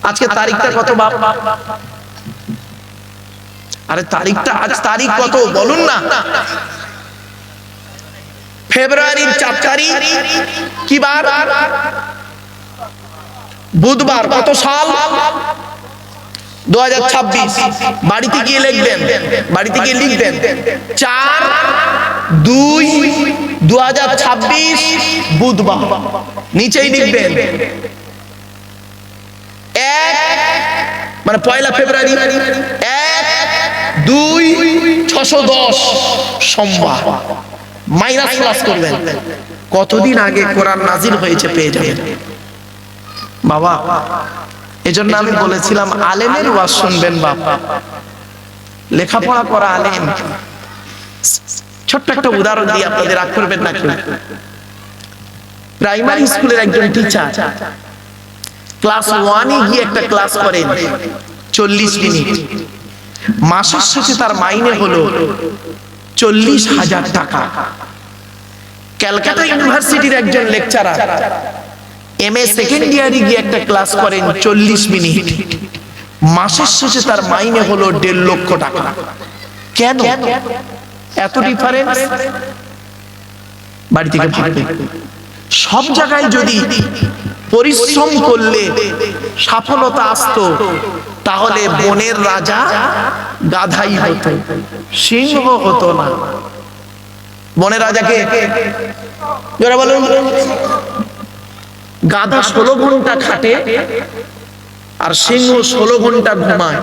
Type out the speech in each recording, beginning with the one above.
আজকে তারিখটা কত বাপ? আরে তারিখটা, আজ তারিখ কত বলুন না? ফেব্রুয়ারির 4 তারিখ কি বার? বুধবার। কত সাল? 2026। বাড়িতে গিয়ে লিখবেন, বাড়িতে গিয়ে লিখবেন 4/2/2026 বুধবার। নিচেই লিখবেন 1 মানে 1 ফেব্রুয়ারি 1/2/610 সোমবার। মাইনাস প্লাস করবেন, কতদিন আগে কোরআন নাজিল হয়েছে পেয়ে যাবেন বাবা। এজন্য আমি বলেছিলাম আলেমের ওয়াজ শুনবেন বাবা, লেখাপড়া করা আলেম। ছোট্ট একটা উদাহরণ দিয়ে আপনাদের রাগ করবেন না কেউ। প্রাইমারি স্কুলের একজন টিচার ক্লাস 1-এ গিয়ে একটা ক্লাস করেন 40 মিনিট। মাসের শেষে তার মাইনে হলো 40,000 টাকা। ক্যালকাটা ইউনিভার্সিটির একজন লেকচারার এমএ সেকেন্ড ইয়ারে গিয়ে একটা ক্লাস করেন 40 মিনিট। মাসের শেষে তার মাইনে হলো 1.5 লক্ষ টাকা। কেন এত ডিফারেন্স? বাড়ি থেকে ভাববেন। সব জায়গায় যদি পরিশ্রম করলে সফলতা আসতো, তাহলে বনের রাজা গাধাই হতো, সিংহ হতো না। বনের রাজাকে যারা বলেন, গাধা 16 ঘন্টা খাটে আর সিংহ 16 ঘন্টা ঘুমায়।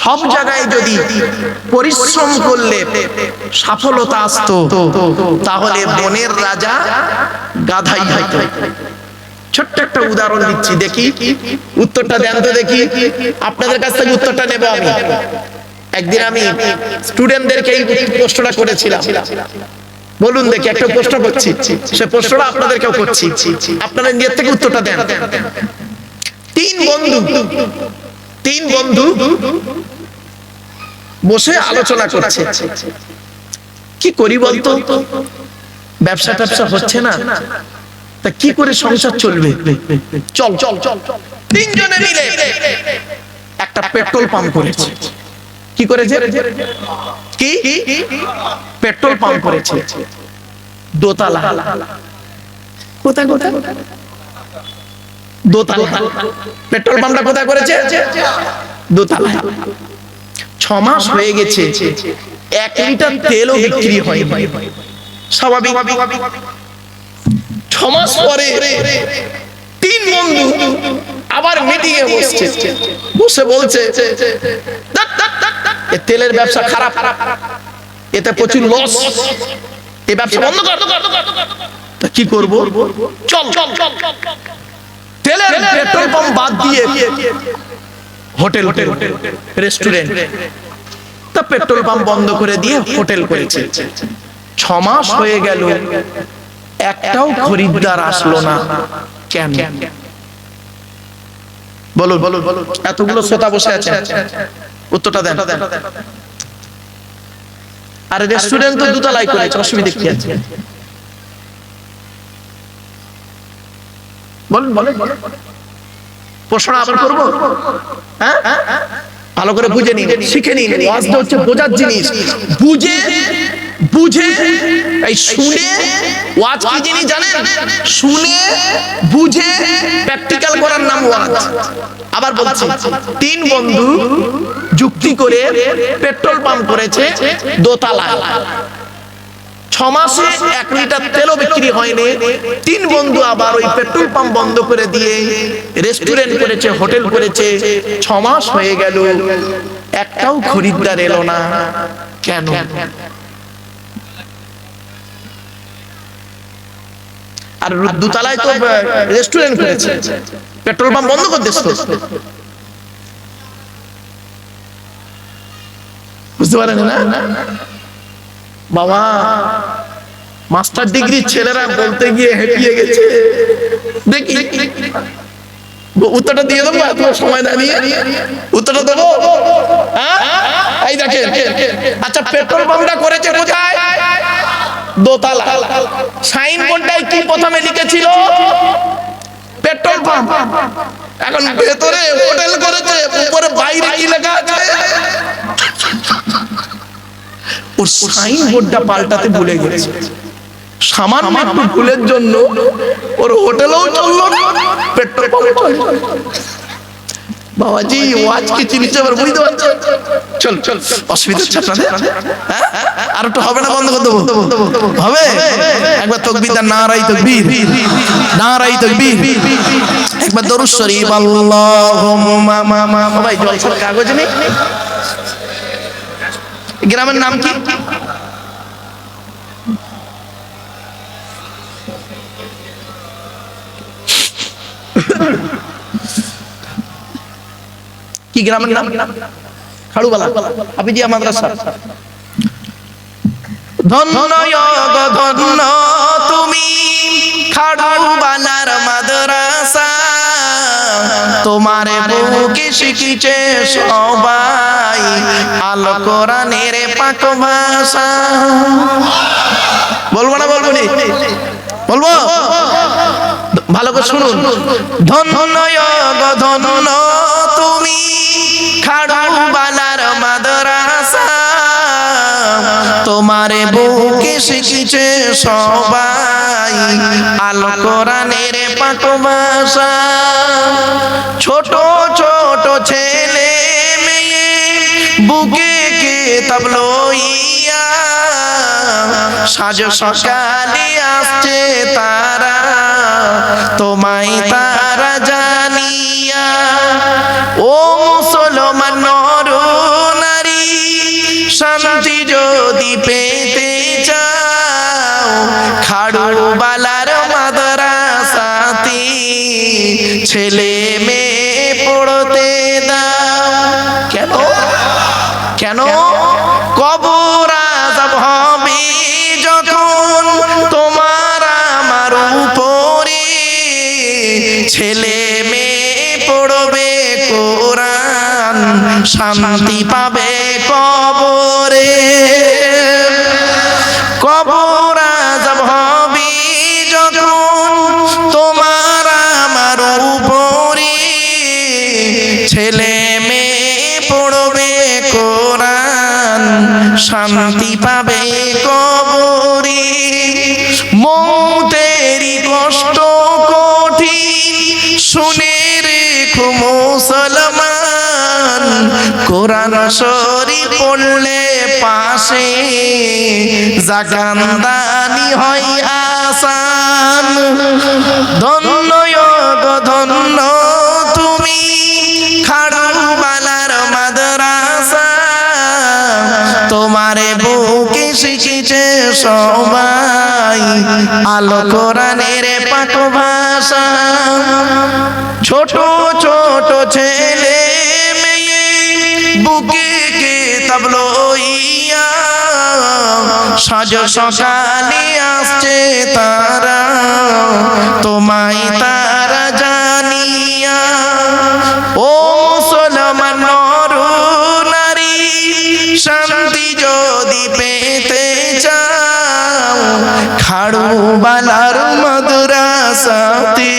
সব জায়গায় যদি পরিশ্রম করলে সফলতা আসতো, তাহলে বনের রাজা গাধাই হতো। ছোট্ট একটা উদাহরণ দিচ্ছি, দেখি উত্তরটা দেন তো দেখি। আপনাদের কাছ থেকে উত্তরটা নেব আমি। একদিন আমি স্টুডেন্টদেরকে এই প্রশ্নটা করেছিলাম। বলুন দেখি, একটা প্রশ্ন করছি, সে প্রশ্নটা আপনাদেরকেও করছি, আপনারা নিজের থেকে উত্তরটা দেন। তিন বন্ধু বসে আলোচনা করছে, কি করি বলতো, ব্যবসা ট্যাবসা হচ্ছে না, তা কি করে সংসার চলবে, চল চল চল। তিনজনে মিলে একটা পেট্রোল পাম্প করেছে। কি করেছে? কি পেট্রোল পাম্প করেছে, দোতলা। কোথায় কোথায়? দোতলা। পেট্রোল পাম্পটা কোথায় করেছে? দোতলা। 6 মাস হয়ে গেছে, 1 লিটার তেলও বিক্রি হয়নি। স্বাভাবিক। 6 মাস পরে 3 বন্ধু আবার মিটিং এ বসছে, বসে বলছে তেলের ব্যবসা খারাপ, এতে প্রচুর লস, এই ব্যবসা বন্ধ কর। তা কি করব? চল তেলের পেট্রোল পাম্প বাদ দিয়ে হোটেল, রেস্টুরেন্ট। তা পেট্রোল পাম্প বন্ধ করে দিয়ে হোটেল করেছে। 6 মাস হয়ে গেল, একটাও খরিদ্দার আসলো না। কেন? বলুন, এতগুলো শ্রোতা বসে আছে, উত্তরটা দেন। আর রেস্টুরেন্ট তো দুতলাই করেছে, অসুবিধা কি আছে? বলুন। প্রশ্ন আবার করবো? হ্যাঁ, ভালো করে বুঝে নিন, শিখে নিন। ওয়াজটা হচ্ছে বোঝার জিনিস। বুঝে এই শুনে ওয়াজ কি জিনিস জানেন? শুনে বুঝে প্র্যাকটিক্যাল করার নাম ওয়াজ। আবার বলছি, 3 বন্ধু যুক্তি করে পেট্রোল পাম্প করেছে দোতলা। 6 মাসে 1 লিটার তেলও বিক্রি হয়নি। 3 বন্ধু আবার ওই পেট্রোল পাম্প বন্ধ করে দিয়ে রেস্টুরেন্ট করেছে, হোটেল করেছে। 6 মাস হয়ে গেল, একটাও খরিদ্দার এলো না। কেন? আর দুতলায় তো রেস্টুরেন্ট করেছে, পেট্রোল পাম্প বন্ধ করে দিস। বুঝতে পারেন না বাবা? মাস্টার ডিগ্রি ছেলেরা বলতে গিয়ে হেঁটিয়ে গেছে। দেখি উত্তরটা দিয়ে দেবো, এত সময় দাঁড়িয়ে উত্তরটা দেবো। এই দেখেন, আচ্ছা পেট্রোল পাম্পটা করেছে কোথায়? দোতলা। সাইনবোর্ডটাই কি প্রথমে লিখেছিল? Petrol pump. এখন ভেতরে হোটেল করেছে, উপরে বাইরে কি লেখা আছে ওর সাইন বোর্ডটা পাল্টাতে ভুলে গেছে। সামান্য একটু ভুলের জন্য ওর হোটেলও চললো না, পেট্রোল পাম্প চললো। বাবাজি ওয়াজ কি জিনিস আবার বুঝতে পারছেন? চল চল, অসুবিধা হচ্ছে আপনাদের? হ্যাঁ আর একটু হবে না, বন্ধ করে দেবো? হবে? একবার তাকবীর দেন, নারায়ে তাকবীর, নারায়ে তাকবীর। একবার দরুদ শরীফ, আল্লাহুম্মা মা। ভাই জলসার কাগজ নেই? গ্রামের নাম কি? কি গ্রামের নাম? খাড়ুবালা হাফিজিয়া মাদ্রাসা। ধন্য ধন্য তুমি খাড়ুবালার মাদ্রাসা, তোমার বুকে শিখিছে সবাই আল কোরআনের পাক ভাষা। বলবো না বলবো নি? বলবো? ভালো করে শুনুন। ধন্য ধন্য তুমি খাড়ুবালার মাদ্রাসা, তোমার বুকে শিখিছে সবাই আল কোরআনের পাক ভাষা। ছোট ছোট ছেলে মেয়ে বুকে কিতাব লইয়া সাজ সকালে আসছে তারা, তোমায় তারা জানিয়া। ও মুসলমান নর নারী, শান্তি যদি পেতে চাও খাড়ুবালার মাদ্রাসাতে ছেলে মেয়ে পড়তে দাও। কেন কেন? কবর আযাব হবে যখন তোমার আমার উপরে, ছেলে মেয়ে পড়বে কোরআন শান্তি পাবে কবরে। কবর আযাব হবে যখন তোমার আমার উপরে, ছেলে মেয়ে পড়বে কোরআন শান্তি পাবে কবরে। মৌতেরি কষ্ট কঠিন শুনে রেখো মুসলমান, কোরআন শরীফ পড়লে পাশে জাকান্দানি হয় আসান। ধন্য ধন্য তুমি খাড়ুবালার মাদ্রাসা, তোমার বুকে শিখিছে সবাই আল কোরআনের পাক ভাষা। ছোট ছোট ছেলে মেয়ে বুকে কিতাব লইয়া সাজ সকালে আসছে তারা, তোমায় তারা জানিয়া। ও মুসলমান নর নারী, শান্তি যদি পেতে চাও খাড়ুবালার মাদ্রাসাতে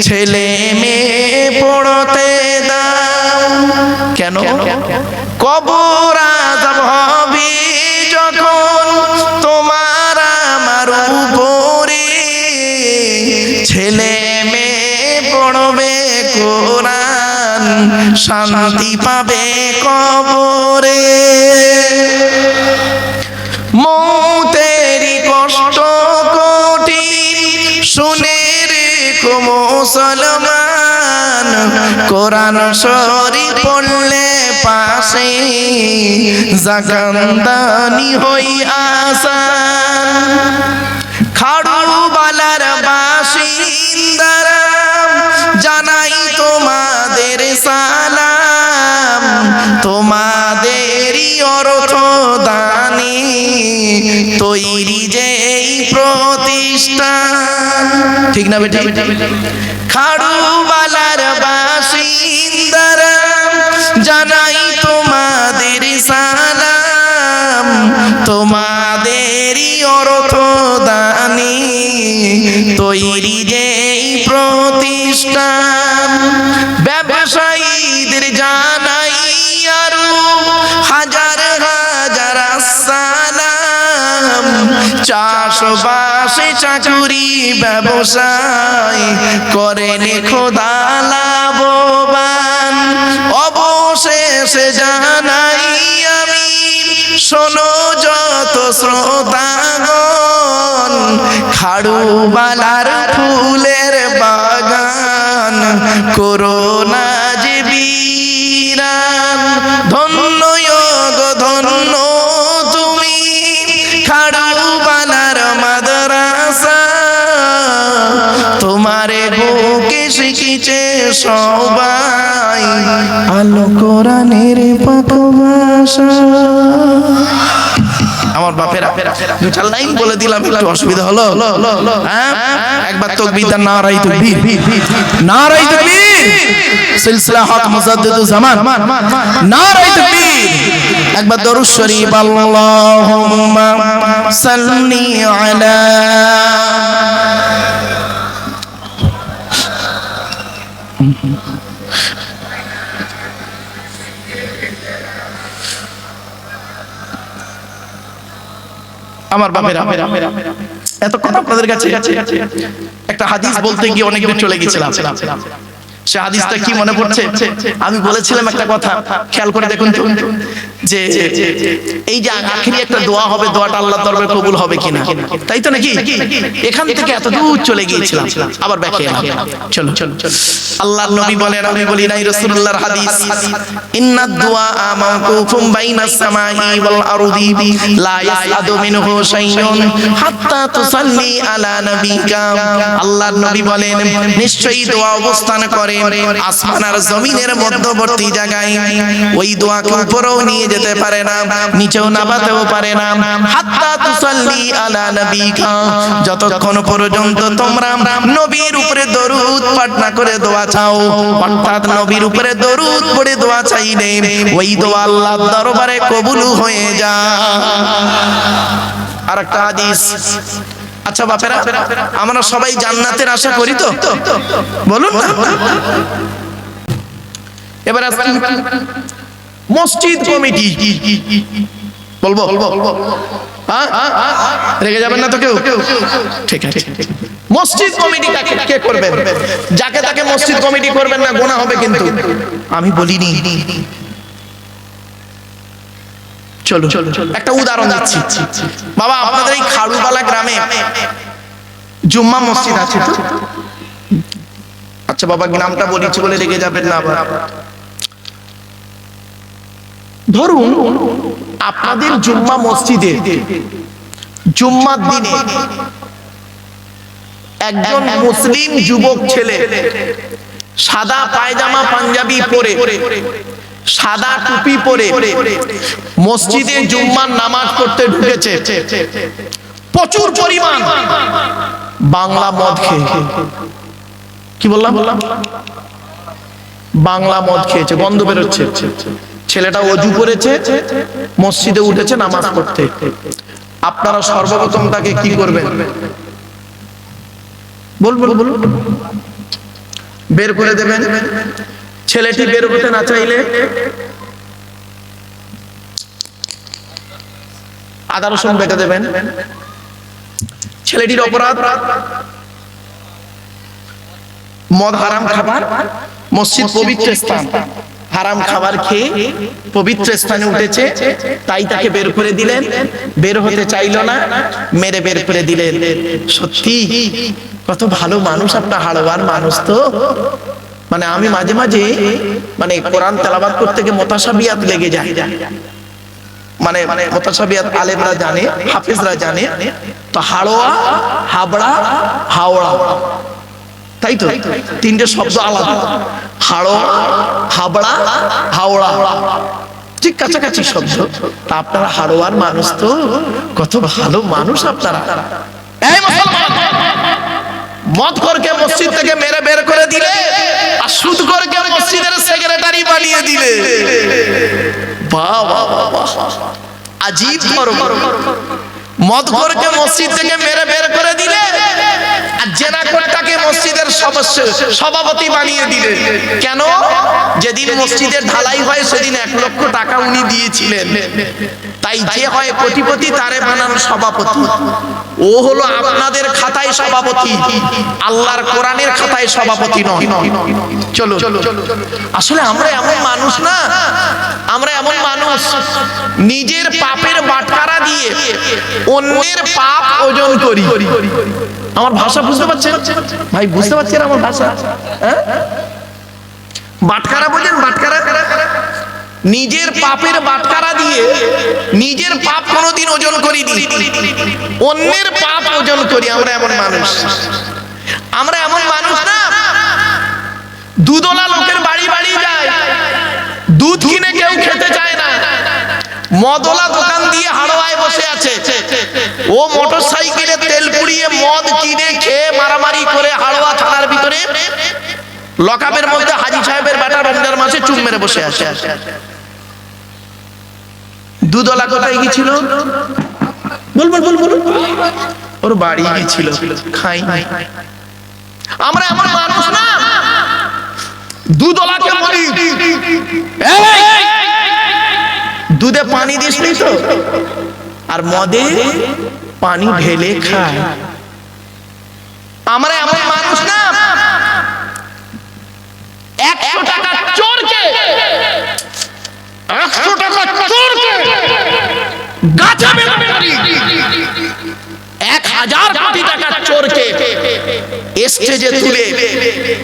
ছেলে মেয়ে পড়তে দাও। কেন? কবর আযাব হবে যখন তোমার আমার উপরে, ছেলে মেয়ে পড়বে কোরআন শান্তি পাবে কবরে। মৌতেরি কষ্ট কঠিন শুনে রেখো মুসলমান, কোরআন শরীফ পড়লে পাশে জাকান্দানি হই আসান। খাড়ুবালার বাসিন্দারা জানাই তোমাদের সালাম, তোমাদেরই অর্থ দানে তৈরি যেই প্রতিষ্ঠান। ঠিক না বেটা? খাড়ুবালার বাসিন্দারা জানাই তোমাদের সালাম, তোমাদেরই অর্থ দানে তৈরি যেই চাষবাসে চাকুরি ব্যবসায় করেন খোদা লাভবান। অবশেষে জানাই আমি, শোনো যত শ্রোতাগণ, খাড়ুবালার ফুলের বাগান করোনা যে বিরান। ধন্য গো ধন্য তুমি খাড়ুবালার মাদ্রাসা, তোমারে বুকে শিখিছে সবাই আলো কোরআনের পাক ভাষা। আমার বাপেরা দু চার লাইন বলে দিলাম, একটু অসুবিধা হলো? হ্যাঁ, একবার তাকবীর দেন, নারায়ে তাকবীর, নারায়ে তাকবীর। সিলসিলা হক মুজাদ্দিদুজ জামান, নারায়ে তাকবীর। একবার দরুদ শরীফ, আল্লাহুম্মা সাল্লি আলা। আমার বাপেরা, এতক্ষণ আপনাদের কাছে একটা হাদিস বলতে গিয়ে অনেক দূর চলে গেছিলাম। সে হাদিসটা কি মনে পড়ছে? আমি বলেছিলাম একটা কথা, খেয়াল করে দেখুন তো, যে এই যে আখেরি একটা দোয়া হবে, দোয়াটা আল্লাহর দরবারে কবুল হবে কিনা, তাই তো নাকি? এখান থেকে এত দূর চলে গিয়েছিলাম, আবার ব্যাক এলাম। চলো আল্লাহর নবী বলেন, আমি বলি নাই, রাসূলুল্লাহর হাদিস, ইন্নাদ দুআ মাওকুফুম বাইনাস সামাই ওয়াল আরদি লা ইয়াসআদু মিনহু শাইউন হাত্তা তুসাল্লি আলা নবিকা। আল্লাহর নবী বলেন, নিশ্চয়ই দোয়া অবস্থান করে আসমান আর জমিনের মধ্যবর্তী জায়গায়। ওই দোয়াকে উপরেও নিয়ে যেতে পারে না, নিচেও নামাতেও পারে না। হাত্তা তুসাল্লি আলা নবিকা, যতক্ষণ পর্যন্ত তোমরা নবীর উপরে দরুদ পাঠ না করে দোয়া চাও, অর্থাৎ নবীর উপরে দরুদ পড়ে দোয়া চাইলে ওই দোয়া আল্লাহর দরবারে কবুল হয়ে যায়। আরেকটা হাদিস। আচ্ছা বাপেরা, আমরা সবাই জান্নাতের আশা করি তো? বলুন না। এবার মসজিদ কমিটি বলবো? রেগে যাবেন না তো কেউ? ঠিক আছে। মসজিদ কমিটি কে করবেন? যাকে তাকে মসজিদ কমিটি করবেন না, গোনা হবে কিন্তু। আমি বলিনি। চলো একটা উদাহরণ দিচ্ছি। বাবা, আপনাদের এই খাড়ুবালা গ্রামে জুম্মা মসজিদ আছে তো? আচ্ছা বাবা, গ্রামটা বলেছি বলে রেগে যাবেন না আবার। ধরুন আপনাদের জুম্মা মসজিদে জুম্মার দিনে একজন মুসলিম যুবক ছেলে সাদা পায়জামা পাঞ্জাবি পরে, সাদা টুপি পরে মসজিদে জুম্মার নামাজ পড়তে ঢুকেছে। প্রচুর পরিমাণ বাংলা মদ খেয়ে, কি বললাম? বাংলা মদ খেয়েছে, গন্ধ বেরোচ্ছে। ছেলেটা ওযু করেছে, মসজিদে উঠেছে নামাজ পড়তে। আপনারা সর্বপ্রথম তাকে কি করবেন? বলুন। বের করে দেবেন। ছেলেটি বের হতে না চাইলে আদা রসুন বেটে দেবেন। ছেলেটির অপরাধ মদ হারাম খাবার, মসজিদ পবিত্র স্থান, হারাম খাবার খেয়ে পবিত্র স্থানে উঠেছে, তাই তাকে বের করে দিলেন। বের হতে চাইলো না, মেরে বের করে দিলেন। সত্যি কত ভালো মানুষ আপনার, হাড়ওয়ার মানুষ তো। মানে আমি মাঝে মাঝে মানে কোরআন তেলাওয়াত করতে গিয়ে মুতাশাবিহাত লেগে যায়। মানে মুতাশাবিহাত আলেমরা জানে, হাফেজরা জানে। তো হাড়োয়া, হাবড়া, হাওড়া, তাই তো তিনটে শব্দ আলাদা। হাড়োয়া, হাবড়া, হাওড়া, ঠিক কাছাকাছি শব্দ। তা আপনারা হাড়োয়ার মানুষ তো, কত ভালো মানুষ আপনারা। এই মুসলমান, মদখোরকে মসজিদ থেকে মেরে বের করে দিলে, আর সুদখোরকে মসজিদের সেক্রেটারি বানিয়ে দিলে। বাহ বাহ বাহ, আজীব ধর্ম। মদখোরকে মসজিদ থেকে মেরে বের করে দিলে, আর আর জেনাকোরটাকে মসজিদের সভাপতি বানিয়ে দিলেন। কেন? যেদিন মসজিদের ঢালাই হয় সেদিন 1 লক্ষ টাকা উনি দিয়েছিলেন, তাই যে হয় কোটিপতি তারে বানান সভাপতি। ও হলো আপনাদের খাতায় সভাপতি, আল্লাহর কোরআনের খাতায় সভাপতি নয়। চলো, আসলে আমরা এমন মানুষ না, আমরা এমন মানুষ নিজের পাপের বাটখারা দিয়ে অন্যের পাপ ওজন করি। আমার ভাষা বুঝতে পারছেন ভাই? বুঝতে পারছেন আমার ভাষা? হ্যাঁ, বাটখারা বোঝেন? বাটখারা, নিজের পাপের বাটখারা দিয়ে নিজের পাপ কোনোদিন ওজন করিনি, অন্যের পাপ ওজন করি। আমরা এমন মানুষ, আমরা এমন মানুষ না দুধওয়ালা লোকের বাড়ি বাড়ি যায়, দুধ কিনে কেউ খেতে চায় না। মদওয়ালা দোকান দিয়ে হাড়োয়ায় বসে আছে, ও মোটর সাইকেলে তেল পুড়িয়ে মদ কিনে খেয়ে মারামারি করে হাড়োয়া থানার ভিতরে লকআপের মধ্যে হাজী সাহেবের বেটা রমজান মাসে চুপ মেরে বসে আছে। দুধওয়ালা কোথায় গিয়েছিল? বল, ওর বাড়ি গিয়েছিল, খাই। আমরা এমন মানুষ না দুধওয়ালাকে বলি দুধে পানি দিসনি তো, আর মদে পানি ঢেলে খায়। আমরা এমন মানুষ না 100 টাকা চোরকে গাছা মেরে মারি, 1000 কোটি টাকা চোরকে স্টেজে তুলে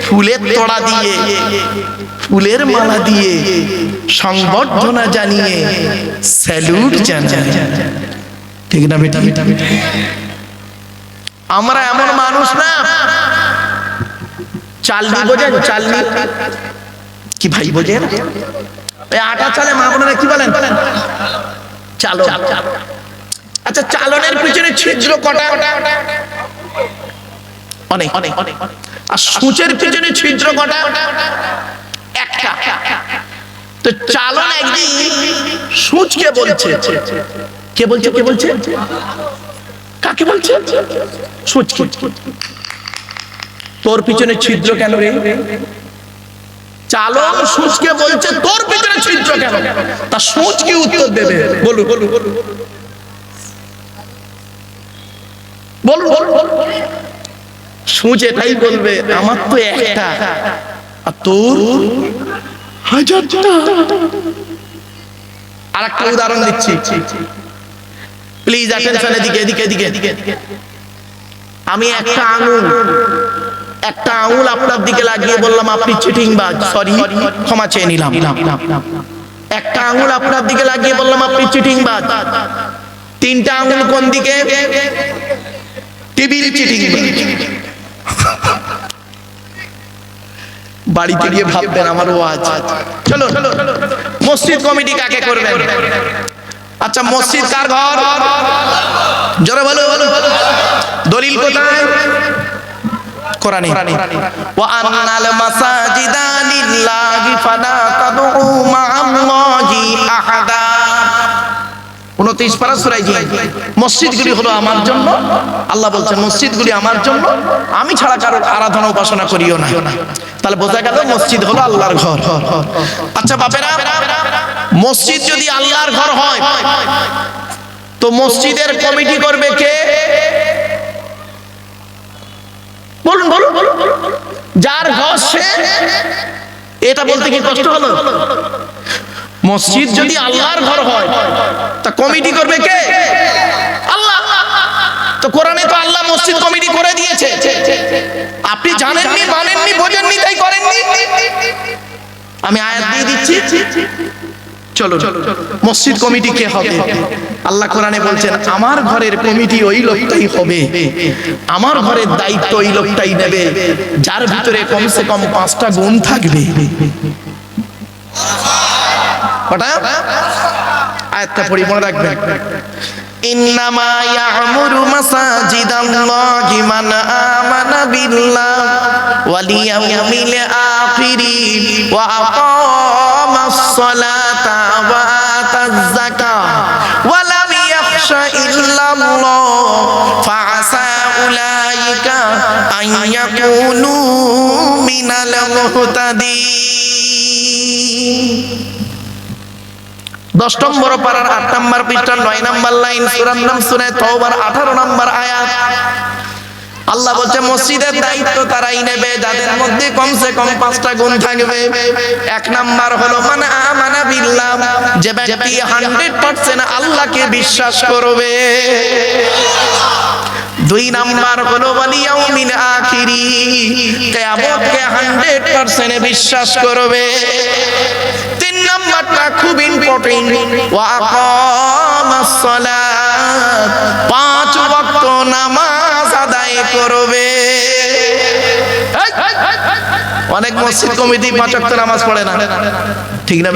ফুলের তোড়া দিয়ে ফুলের মালা দিয়ে সংবর্ধনা জানিয়ে স্যালুট জানায়। ঠিক না বেটা? আমরা এমন মানুষ না, চালনি বোঝেন? চালনি কি ভাই বোঝেন? এই আটা চালে মা বোনেরা কি বলেন? চালো। আচ্ছা, চালনের পিছনে ছিদ্র কটা? অনেক। আর সূচের পিছনে ছিদ্র কটা? একটা। তো চালন একদিন সূচকে বলছে, কে বলছে? কাকে বলছে? সূচকে। তোর পিছনে ছিদ্র কেন রে? চালন সূচকে বলছে তোর পিছনে ছিদ্র কেন? তা সূচ কি উত্তর দেবে? বলুন। সূচ এটাই বলবে, আমার তো একটা আর তোর 1000টা। আর একটা উদাহরণ দিচ্ছি, প্লিজ অ্যাটেনশন। এদিকে। আমি একটা আঙুল আপনার দিকে লাগিয়ে বললাম আপনি চিটিংবাজ, সরি, ক্ষমা চেয়ে নিলাম। একটা আঙুল আপনার দিকে লাগিয়ে বললাম আপনি চিটিংবাজ। 3টা আঙুল কোন দিকে? টিভির চিটিংবাজ। বাড়িতে গিয়ে ভাববেন আমার ওয়াজ। চলো, মসজিদ কমিটি কাকে করবেন? আচ্ছা, মসজিদ কার ঘর? জোরে বলো। দলিল কোথায়? কোরআনে। ওয়া আন্নাল মাসাজিদা লিল্লাহি ফালা তাদউ মা'আল্লাহি আহাদা। 29 পারা সূরা জিন। মসজিদগুলি হলো আমার জন্য, আল্লাহ বলছেন মসজিদগুলি আমার জন্য, আমি ছাড়া কারোর আরাধনা উপাসনা করিও না। তাহলে বোঝা গেল মসজিদ হলো আল্লাহর ঘর। আচ্ছা বাপেরা, মসজিদ যদি আল্লাহর ঘর হয় তো মসজিদের কমিটি করবে কে? বলুন। যার ঘর সে। এটা বলতে কি কষ্ট হলো? মসজিদ যদি আল্লাহর ঘর হয় তা কমিটি করবে কে? আল্লাহ। তো কোরআনে তো আল্লাহ মসজিদ কমিটি করে দিয়েছে। আপনি জানেননি, মানেননি, বোঝেননি, তাই করেননি। আমি আয়াত দিয়ে দিচ্ছি, চলো। মসজিদ কমিটি কে হবে? আল্লাহ কোরআনে বলছেন আমার ঘরের কমিটি ওই লোকটাই হবে, আমার ঘরের দায়িত্ব ওই লোকটাই নেবে যার ভিতরে কমসে কম 5টা গুণ থাকবে। কটা? আয়াতটা পড়ি, মনে রাখবেন। ইন্নামা ইয়া'মুরু মাসাজিদাল্লাহি মান আমানা বিল্লাহি ওয়াল ইয়াউমিল আখিরি ওয়া আকামাস সালাতা ওয়া আতাজ যাকাতা ওয়া লাম ইয়াখশা ইল্লাল্লাহ ফাআসা উলাইকা আইয়াকুনু মিনাল মুহতাদিন। 10 নম্বর পারার 8 নম্বর পৃষ্ঠার 9 নম্বর লাইন, সূরার নাম সূরা তাওবার 18 নম্বর আয়াত। আল্লাহ বলছে মসজিদের দায়িত্ব তারাই নেবে যাদের মধ্যে কমসে কম 5টা গুণ থাকবে। 1 নাম্বার হলো মান আমানা বিল্লাহ, যে ব্যক্তি 100% আল্লাহকে বিশ্বাস করবে। 2 নাম্বার হলো ওয়াল ইয়াউমিল আখিরি, কিয়ামতকে 100% বিশ্বাস করবে। 3 নাম্বারটা খুব ইম্পর্টেন্ট, ওয়া আকামাস সালাত, 5 ওয়াক্ত নামাজ আদায় করবে। অনেক মসজিদ কমিটি 5 ওয়াক্ত নামাজ পড়ে না, ঠিক না?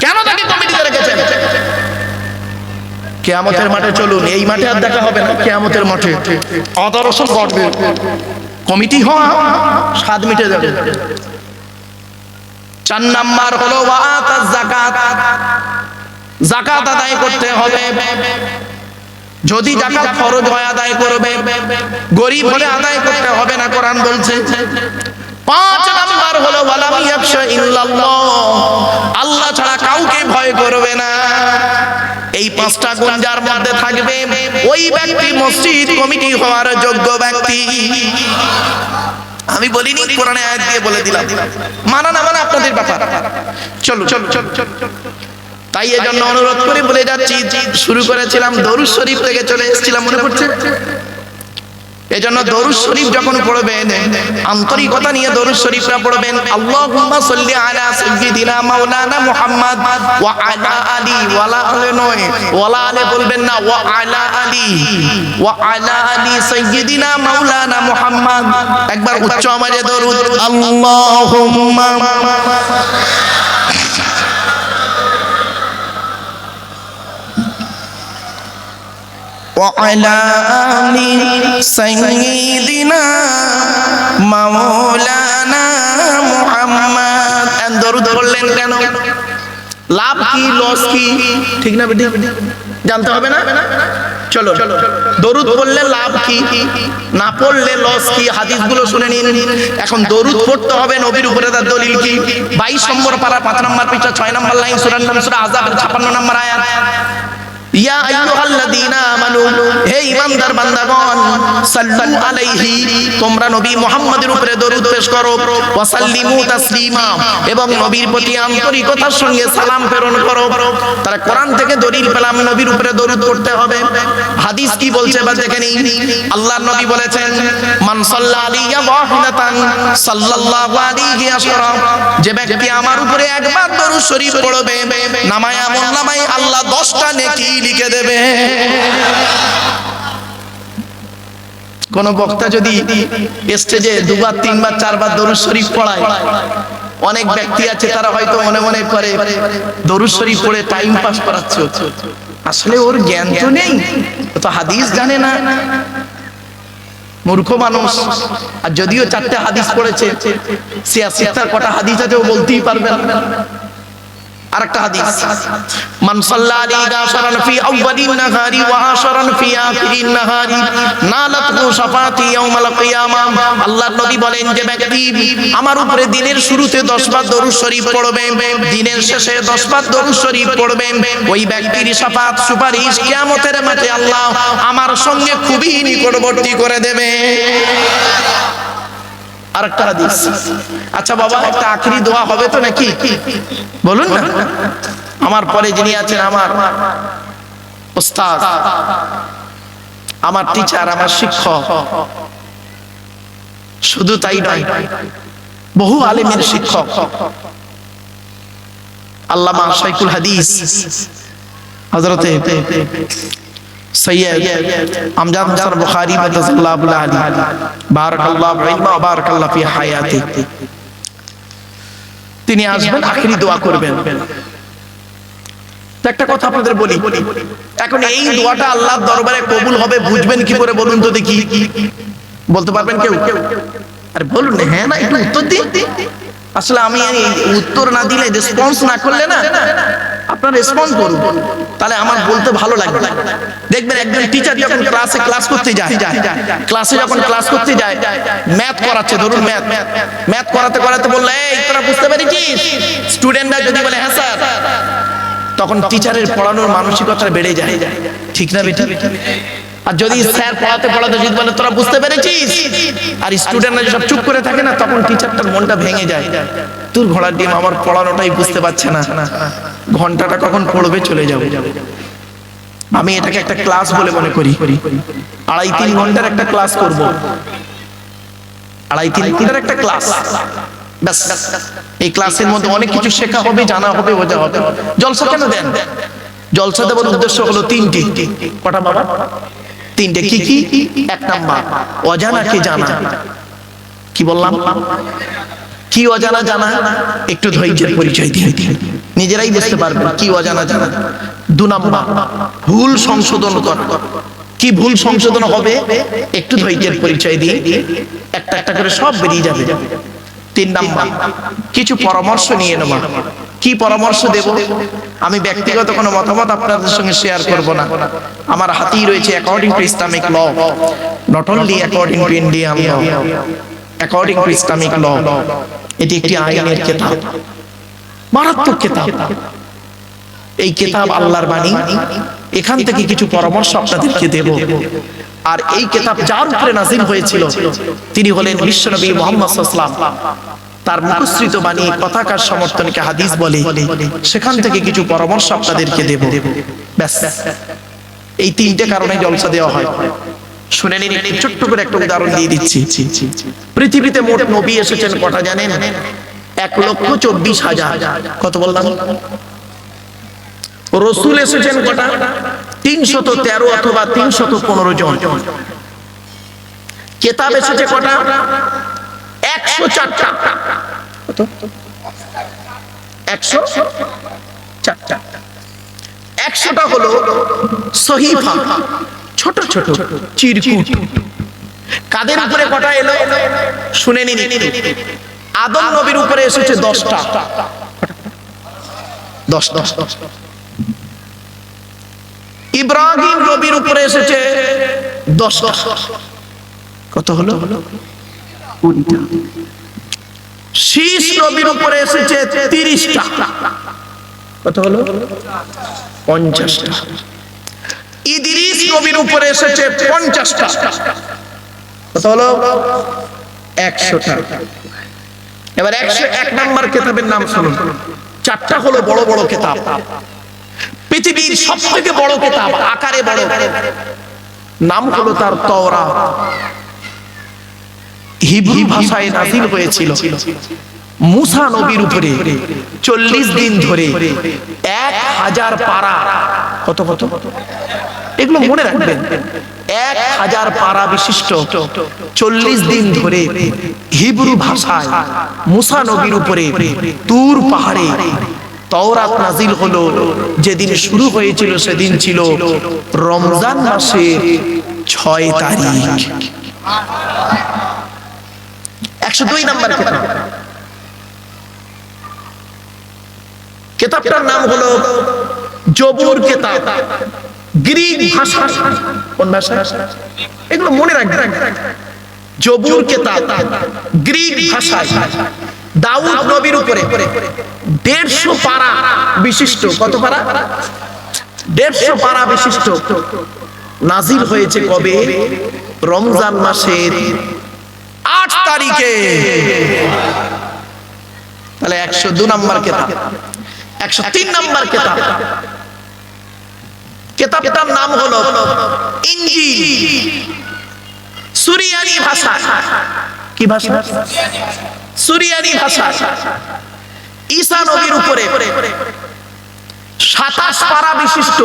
কেন তাকে কমিটিতে রেখেছেন? কিয়ামতের মাঠে চলুন, এই মাঠে আর দেখা হবে না, কিয়ামতের মাঠে আদর্শন ঘটবে। কমিটি হওয়া স্বাদ মিটে যাবে। 4 নাম্বার হলো ওয়াতাজ যাকাত, যাকাত আদায় করতে হবে। যদি যাকাত ফরজ হয় আদায় করবে, গরীব হলে আদায় করতে হবে না, কোরআন বলছে। 5 নাম্বার হলো ওয়ালাম ইয়াখশা ইল্লাল্লাহ, আল্লাহ ছাড়া কাউকে ভয় করবে না। এই 5টা গুণ যার মধ্যে থাকবে ওই ব্যক্তি মসজিদ কমিটি হওয়ার যোগ্য ব্যক্তি। আমি বলিনি, কোরআনে আয়াত দিয়ে বলে দিলাম, মানা না মানা আপনাদের ব্যাপার। চলো চলো চলো। তাই এজন্য অনুরোধ করে বলে যাচ্ছি, শুরু করেছিলাম দরুদ শরীফ থেকে চলে এসেছিলাম, মনে পড়ছে? এজন্য দরুদ শরীফ যখন পড়বেন আন্তরিকতা নিয়ে দরুদ শরীফটা পড়বেন। আল্লাহুম্মা সাল্লি আলা সাইয়্যিদিনা মাওলানা মুহাম্মদ ওয়া আলা আলি, ওয়ালা আলে নয়, ওয়ালা আলে বলবেন না, ওয়া আলা আলি, ওয়া আলা আলি সাইয়্যিদিনা মাওলানা মুহাম্মদ। একবার উচ্চ আওয়াজে দরুদ, আল্লাহুম্মা وعلى آل سيدنا مولانا محمد। দরুদ পড়লেন কেন? লাভ কি লস কি, ঠিক না বেটি? জানতে হবে না? চলো, দরুদ পড়লে লাভ কি, না পড়লে লস কি, হাদিসগুলো শুনে নিন। এখন দরুদ পড়তে হবে নবীর উপরে, তার দলিল কি? 22 নম্বর পারা 5 নম্বর পৃষ্ঠা 6 নম্বর লাইন, সূরার নাম সূরা আযাবের 56 নম্বর আয়াত। ইয়া আইয়ুহাল্লাযীনা আমানু, হে ঈমানদার বান্দাগণ, সাল্লু আলাইহি, তোমরা নবী মুহাম্মদের উপরে দরুদ পেশ করো, ওয়া সাল্লিমু তাসলিমা, এবং নবীর প্রতি আন্তরিকতার সঙ্গে সালাম প্রেরণ করো। তারা কোরআন থেকে দলিল পেলাম নবীর উপরে দরুদ পড়তে হবে। হাদিস কি বলছে বা দেখে নিন। আল্লাহর নবী বলেছেন, মান সাল্লা আলাইয়া ওয়াহিদাতান সাল্লাল্লাহু আলাইহি আশরা, যে ব্যক্তি আমার উপরে একবার দরুদ শরীফ পড়বে, নামায়ে আমলনামায়ে আল্লাহ 10টা নেকি লিখে দেবে। কোন বক্তা যদি স্টেজে 2 বার 3 বার 4 বার দরুদ শরীফ পড়ায়, অনেক ব্যক্তি আছে তারা হয়তো মনে মনে করে দরুদ শরীফ পড়ে টাইম পাস করাচ্ছে, আসলে ওর জ্ঞান তো নেই, ও তো হাদিস জানে না, মূর্খ মানুষ। আর যদিও 4টে হাদিস পড়েছে, 86টার কটা হাদিস আছে ও বলতেই পারবে না। আরেকটা হাদিস, মান সাল্লা আলাইহি আশরান ফি আউয়ালিন নাহারি ওয়া আশরান ফি আখিরিন নাহারি নালাতহু শাফাতি ইয়াউমাল কিয়ামাহ। আল্লাহর নবী বলেন, যে ব্যক্তি আমার উপরে দিনের শুরুতে 10 বার দরুদ শরীফ পড়বে, দিনের শেষে 10 বার দরুদ শরীফ পড়বে, ওই ব্যক্তির শাফাত সুপারিশ কিয়ামতের মাঠে আল্লাহ আমার সঙ্গে খুবই নিকটবর্তী করে দেবে। আরেকটা হাদিস। আচ্ছা বাবা, একটা আখেরি দোয়া হবে তো নাকি? বলুন না। আমার পরে যিনি আছেন, আমার ওস্তাদ, আমার টিচার, আমার শিক্ষক, শুধু তাই নয়, বহু আলেমের শিক্ষক আল্লামা শাইখুল হাদিস হযরতে সৈয়দ আমজাদ হাসান বুখারী রাদিয়াল্লাহু আনহু, বারাকাল্লাহু ইলমা ওয়া বারাকাল্লাহু ফি হায়াতি, তিনি আসবেন, আখেরি দোয়া করবেন। একটা কথা আপনাদের বলি, এখন এই দোয়াটা আল্লাহর দরবারে কবুল হবে বুঝবেন কি করে বলুন তো দেখি? বলতে পারবেন কেউ? আরে বলুন না, হ্যাঁ না, একটু উত্তর দিন। আসলে আমি উত্তর না দিলে, রেসপন্স না করলে না আপনারা রেসপন্স করুন, তাহলে আমার বলতে ভালো লাগবে। দেখবেন একজন টিচার যখন ক্লাসে ক্লাস করতে যায়, ক্লাসে যখন ক্লাস করতে যায়, ম্যাথ করাচ্ছে, ধরুন ম্যাথ করাতে করাতে বললে, এই তোরা বুঝতে পেরেছিস? স্টুডেন্টরা যদি বলে হ্যাঁ স্যার, তখন টিচারের পড়ানোর মানসিকতা বেড়ে যায়, ঠিক না বেটা? আর যদি স্যার পড়াতে পড়াতে যদি বলে তোরা বুঝতে পেরেছিস, আর স্টুডেন্টরা সব চুপ করে থাকে না, তখন টিচারটার মনটা ভেঙে যায়। তোর ঘোড়ার ডিম, আমার পড়ানোটাই বুঝতে পারছে না, ঘন্টাটা কখন পড়বে, চলে যাবে। আমি এটাকে একটা ক্লাস বলে মনে করি। 2.5-3 ঘন্টার একটা ক্লাস করব, 2.5-3 ঘন্টার একটা ক্লাস, ব্যাস। এই ক্লাসের মধ্যে অনেক কিছু শেখা হবে, জানা হবে, বোঝা হবে। জলসা কেন দেন? জলসা দেওয়ার উদ্দেশ্য হলো 3টি। কটা বাবা? 3টে। কি কি? 1 নাম্বার অজানাকে জানা। কি বললাম? কি অজানা জানা? একটু ধৈর্যের পরিচয় দিয়ে নিজেরাই বুঝতে পারবেন কি অজানা জানা। 2 নাম্বার ভুল সংশোধন করা। কি ভুল সংশোধন হবে? একটু ধৈর্যের পরিচয় দিয়ে একটা একটা করে সব বেরিয়ে যাবে। 3 নাম্বার কিছু পরামর্শ নিয়ে নেওয়া। কি পরামর্শ দেব? আমি ব্যক্তিগত কোনো মতামত আপনাদের সঙ্গে শেয়ার করব না। আমার হাতেই রয়েছে according to Islamic law, not only according to Indian law, according to Islamic law. এটি একটি আইনের কিতাব, মারাত্মক কিতাব। এই কিতাব আল্লাহর বাণী। এখান থেকে কিছু পরামর্শ আপনাদেরকে দেব। আর এই কিতাব যার উপরে নাযিল হয়েছিল তিনি হলেন বিশ্বনবী মুহাম্মদ সাল্লাল্লাহু আলাইহি ওয়াসাল্লাম। তার মুখস্থিত বাণী কথাকার সমর্থনকে হাদিস বলে, সেখান থেকে কিছু পরামর্শ আপনাদেরকে দেব, ব্যাস। এই 3টে কারণে জলসা দেওয়া হয়। শুনে নিন, ছোট্ট করে একটা উদাহরণ দিয়ে দিচ্ছি। পৃথিবীতে মোট নবী এসেছেন কটা জানেন? 1,24,000। কত বললাম? রাসূল এসেছেন কটা? 313 অথবা 315 জন। কিতাব এসেছে কটা? 104টা। কত? 104টা। 100টা হলো সহিফা, ছোট ছোট চিরকুট। কাদের উপরে কটা এলো? শুনে নিন। আদম নবীর উপরে এসেছে 10টা। 10টা। ইব্রাহিম নবীর উপরে এসেছে 10টা। কত হলো? 20টা। শীষ নবীর উপরে এসেছে 30টা। কত হলো? 50টা। ইদ্রিস নবীর উপরে এসেছে 50টা। কত হলো? 100টা। এবার 101 নম্বর কিতাবের নাম শুনুন। 4টা হলো বড় বড় কিতাব। পৃথিবীর সবথেকে বড় কিতাব, আকারে বড়, নাম হলো তার তাওরাত। হিব্রু ভাষায় নাযিল হয়েছিল মুসা নবীর উপরে 40 দিন ধরে 1000 পারা। কত কত? এগুলো মনে রাখবেন। 1000 পারা বিশিষ্ট 40 দিন ধরে হিব্রু ভাষায় মুসা নবীর উপরে তুর পাহাড়ে তাওরাত নাযিল হলো। যেদিন শুরু হয়েছিল সেদিন ছিল রমজান মাসের 6 তারিখ। 102 নম্বর কিতাব। কিতাবটার নাম হলো জবুর কিতাব। গ্রিক ভাষা। কোন ভাষা? এগুলো মনে রাখবেন। জবুর কিতাব গ্রিক ভাষায় দাউদ নবীর উপরে 150 পারা বিশিষ্ট। কত পারা? 150 পারা বিশিষ্ট নাযিল হয়েছে কবে? রমজান মাসের 8 তারিখে। তাহলে 102 নম্বর কিতাব। 103 নম্বর কিতাব। কিতাবটার নাম হলো ইনজিল। সুরিয়ানি ভাষা। কি ভাষা? সুরিয়ানি ভাষা। ঈসা নবীর উপরে 27 পারা বিশিষ্ট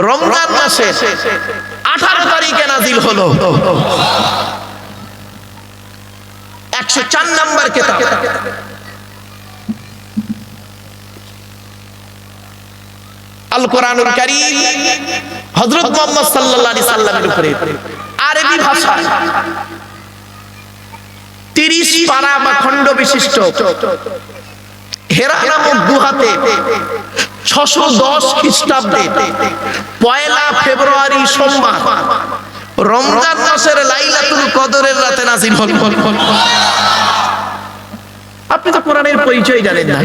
রমজান মাসের 18 তারিখে নাযিল হলো। 104 নম্বর কিতাব। আল কোরআনুল কারীম হযরত মুহাম্মদ সাল্লাল্লাহু আলাইহি সাল্লামের উপরে আরবি ভাষা 30 পারা বা খণ্ড বিশিষ্ট হেরা নামক গুহাতে 610 খ্রিস্টাব্দে 1 ফেব্রুয়ারি সোমবার রমজান মাসের লাইলাতুল কদরের রাতে নাযিল হল। আপনি তো কোরআনের পরিচয় জানেন না,